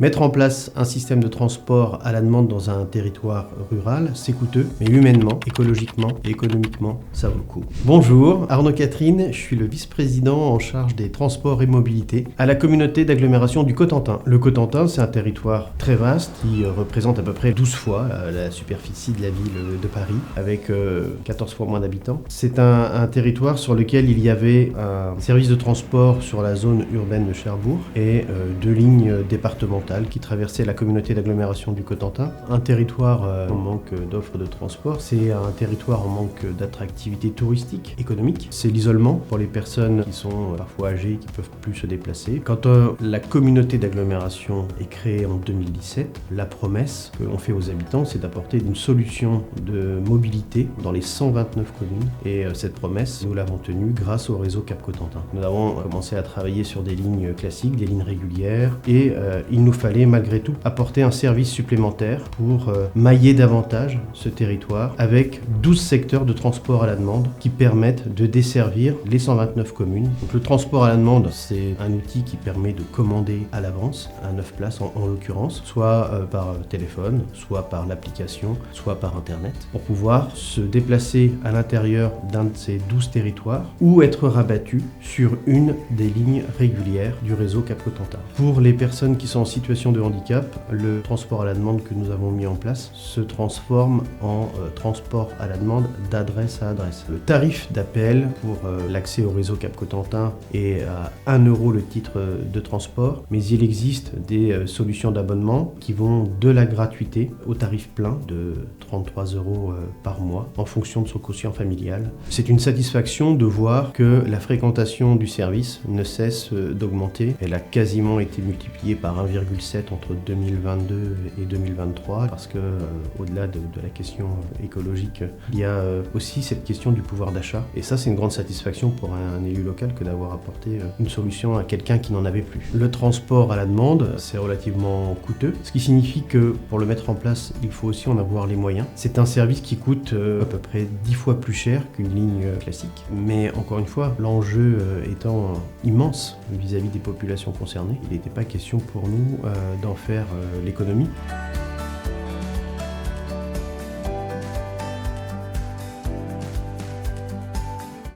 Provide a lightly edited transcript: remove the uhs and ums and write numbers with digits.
Mettre en place un système de transport à la demande dans un territoire rural, c'est coûteux, mais humainement, écologiquement et économiquement, ça vaut le coup. Bonjour, Arnaud Catherine, je suis le vice-président en charge des transports et mobilités à la communauté d'agglomération du Cotentin. Le Cotentin, c'est un territoire très vaste qui représente à peu près 12 fois la superficie de la ville de Paris, avec 14 fois moins d'habitants. C'est un territoire sur lequel il y avait un service de transport sur la zone urbaine de Cherbourg et 2 lignes départementales qui traversait la communauté d'agglomération du Cotentin. Un territoire en manque d'offres de transport, c'est un territoire en manque d'attractivité touristique, économique. C'est l'isolement pour les personnes qui sont parfois âgées, qui ne peuvent plus se déplacer. Quand la communauté d'agglomération est créée en 2017, la promesse que l'on fait aux habitants, c'est d'apporter une solution de mobilité dans les 129 communes. Et cette promesse, nous l'avons tenue grâce au réseau Cap Cotentin. Nous avons commencé à travailler sur des lignes classiques, des lignes régulières, et il nous fallait malgré tout apporter un service supplémentaire pour mailler davantage ce territoire avec 12 secteurs de transport à la demande qui permettent de desservir les 129 communes. Donc, le transport à la demande, c'est un outil qui permet de commander à l'avance, à 9 places en l'occurrence, soit par téléphone, soit par l'application, soit par internet, pour pouvoir se déplacer à l'intérieur d'un de ces 12 territoires ou être rabattu sur une des lignes régulières du réseau Cap Cotentin. Pour les personnes qui sont en situation de handicap, le transport à la demande que nous avons mis en place se transforme en transport à la demande d'adresse à adresse. Le tarif d'appel pour l'accès au réseau Cap Cotentin est à 1 € le titre de transport, mais il existe des solutions d'abonnement qui vont de la gratuité au tarif plein de 33 € par mois en fonction de son quotient familial. C'est une satisfaction de voir que la fréquentation du service ne cesse d'augmenter. Elle a quasiment été multipliée par 1,7 entre 2022 et 2023 parce que au-delà de la question écologique, il y a aussi cette question du pouvoir d'achat. Et ça, c'est une grande satisfaction pour un élu local que d'avoir apporté une solution à quelqu'un qui n'en avait plus. Le transport à la demande, c'est relativement coûteux, ce qui signifie que pour le mettre en place, il faut aussi en avoir les moyens. C'est un service qui coûte à peu près 10 fois plus cher qu'une ligne classique. Mais encore une fois, l'enjeu étant immense vis-à-vis des populations concernées, il n'était pas question pour nous d'en faire l'économie.